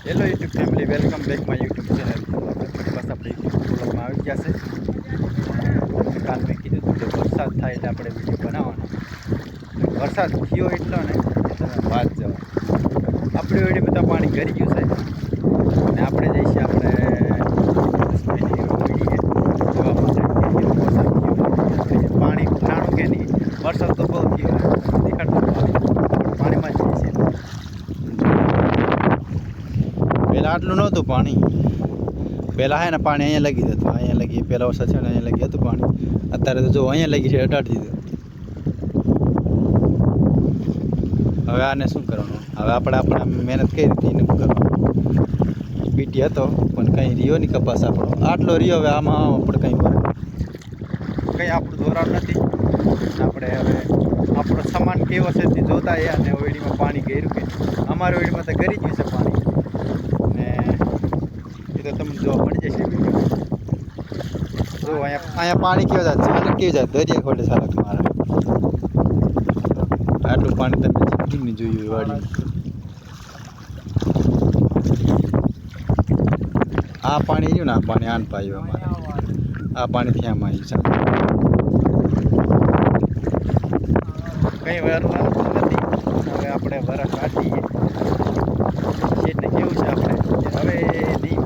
Hello YouTube family, welcome back my YouTube channel. બસ આપણે YouTube બ્લોગમાં આવી ગયા છે. કાલ મેં કીધું હતું કે વરસાદ થાય એટલે આપણે વિડીયો બનાવવાનો. વરસાદ થયો એટલો ને તમે વાત જાઓ. આપણી વેડીમાં તો પાણી ગરી ગયું છે અને આપણે જઈશું આપણે પાણી ઉઠાણું કે નહીં. વરસાદ તો બહુ થયો દેખાડતો પાણીમાં જ જઈએ છીએ. પહેલાં આટલું નહોતું પાણી. પહેલાં હે ને પાણી અહીંયા લગી જતું, અહીંયા લગી પહેલાં વરસાદ છે ને અહીંયા લગી હતું પાણી. અત્યારે તો જો અહીંયા લગી છે, અટાડી દીધું. હવે આને શું કરવાનું? હવે આપણે મહેનત કઈ રીતે એને કરવાનું? બીટી હતો પણ કંઈ રહ્યો નહીં કપાસ આપણો. આટલો રહ્યો. હવે આમાં આપણે કંઈ કંઈ આપણું ધોરણ નથી. આપણે હવે આપણો સામાન કેવો છે તે જોતા અને ઓયડીમાં પાણી ગયું કે અમારી ઓયડીમાં તો ગરી ગયું છે પાણી. ને એ તો તમને જોવા મળી જશે. જો અહીંયા પાણી કેવું જાય, ચાલક કેવું જાય, દરિયા ખોટે ચાલક મારે. આટલું પાણી તમે જિંદગીની જોયું વાડી. આ પાણી રહ્યું ને, આ પાણી આન પાયું અમારે. આ પાણીથી આમાં આવ્યું છે. કંઈ વરવાનું નથી. હવે આપણે વરા કાઢીએ એટલે કેવું છે આપણે હવે નહીં.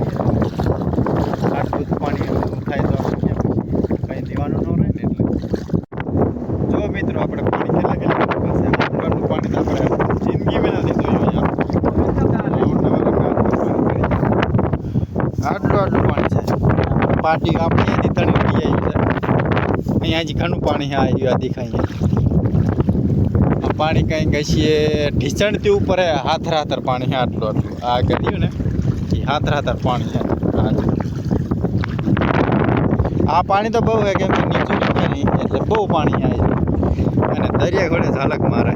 આટલું પાણી થાય તો આપણે કંઈ દેવાનું ન રહે ને. એટલે જો મિત્રો, આપણે પાણી કેટલા પાસે આટલું પાણી તો આપણે જિંદગીમાં નથી જોયું. આટલું પાણી છે. પાટી આપણે અહીંયાથી તણી પી આવ્યું છે. અહીંયા હજી ઘણું પાણી આવ્યું. આ દેખાય પાણી કંઈ કહીએ ઢીચણથી ઉપર હાથર પાણી છે. આટલું આ કર્યું ને એ હાથર પાણી છે. આ પાણી તો બહુ છે, કેમ કે નીચું નીકળે નહીં એટલે બહુ પાણી આવ્યું. અને દરિયા ઘોડે ઝાલક મારે.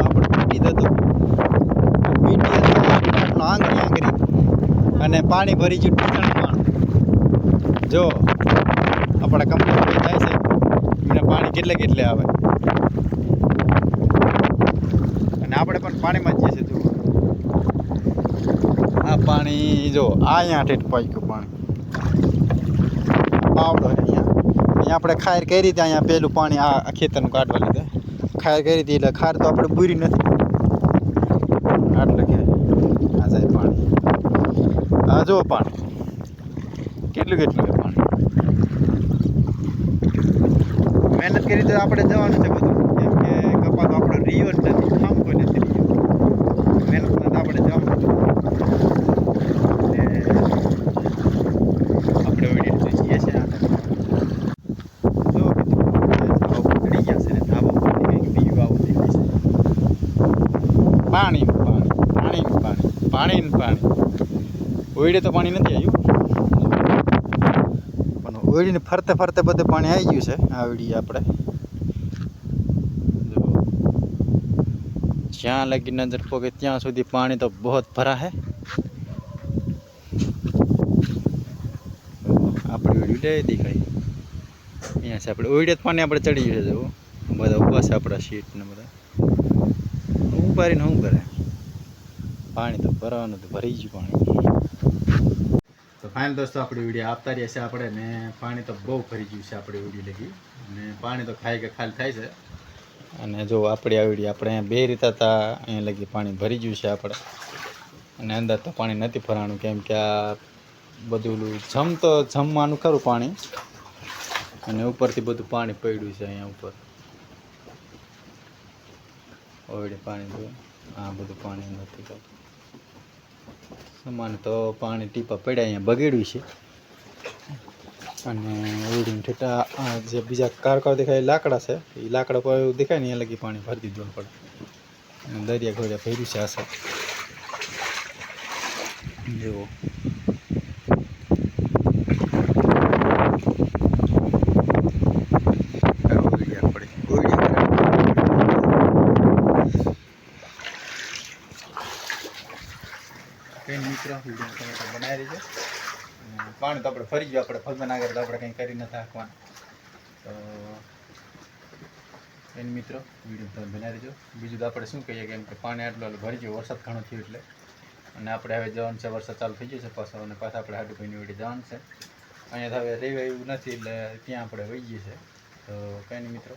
આપણે પીટી હતું આંગળી અને પાણી ભરી ગયું ઢીચણ. જો આપણા કંપની જાય છે એને પાણી કેટલે આવે અને આપણે પણ પાણીમાં જ જઈએ. જો આ પાણી જો અહીંયા ઠેઠ પાક્યું પાણી. પાવડો અહીંયા આપણે ખાર કઈ રીતે અહીંયા પેલું પાણી આ ખેતરનું કાઢવા લીધે ખાર કરી હતી એટલે ખાર તો આપણે બુરી નથી. આટલે કે આ જાય પાણી. આ જો પાણી કેટલું પાણી. મહેનત કરી તો આપણે જવાનું છે બધું, કેમ કે કપાસ આપણો રીયો જ નથી, કામ કોઈ નથી રહ્યો. મહેનતમાં તો આપણે જવાનું છે. આપણે ઓળી જઈએ છીએ જો પકડી ગયા છે ને ધાબો બીજું આવું દેખાય છે. પાણી ઓળે તો પાણી નથી આવ્યું. ઓળીને ફરતે બધે પાણી આવી ગયું છે. આ ઓળી આપણે જો જ્યાં લગી નજર પોકે ત્યાં સુધી પાણી તો બહુ ભરા હે. આપણી ઓળી લે દેખાય અહીંયા છે. આપણે ઓળે પાણી આપણે ચડી ગયું છે. જો બધા ઊભા છે આપણા સીટ ને બધા ઊભા રહીને શું કરે. પાણી તો ભરવાનું તો ભરી ગયું પાણી. તો ફાઇનલ દોસ્તો, આપણી વિડીયો આપતા રહ્યા છે આપણે ને પાણી તો બહુ ભરી ગયું છે આપણી વિડીયો લગી. અને પાણી તો ખાલી થાય છે. અને જો આપણી આ વિડીયો આપણે અહીંયા બે રીતે હતા, અહીંયા લગી પાણી ભરી ગયું છે આપણે. અને અંદર તો પાણી નથી ભરાણું, કેમ કે આ બધું જમવાનું ખરું પાણી અને ઉપરથી બધું પાણી પડ્યું છે અહીંયા ઉપર. ઓવડે પાણી જો આ બધું પાણી નથી કરતું. સામાન તો પાણી ટીપા પડ્યા અહીંયા બગડ્યું છે. અને ઓળીને ઠેઠા જે બીજા કારકાવ દેખાય લાકડા છે, એ લાકડા પર દેખાય ને અહીંયા લગી પાણી ભરી દીધું પડે. અને દરિયા ઘોડે ભર્યું છે આ સાહેબ જુઓ. મિત્રો વિડીયો તમે બનાવી રહીજો. પાણી તો આપણે ફરી ગયું. આપણે ભગવાન આગળ તો આપણે કંઈ કરી નથી રાખવાનું. તો એની મિત્રો વિડીયો તમે બનાવી દેજો. બીજું તો આપણે શું કહીએ કેમ કે પાણી આટલું ભરી ગયું, વરસાદ ઘણો થયો એટલે. અને આપણે હવે જવાનું છે, વરસાદ ચાલુ થઈ ગયો છે પાછો, અને પાછા આપણે હાડુભાઈની વડી જવાનું છે. અહીંયા તો હવે રહેવા એવું નથી એટલે ત્યાં આપણે વહી ગઈએ છે. તો કંઈ નહીં મિત્રો,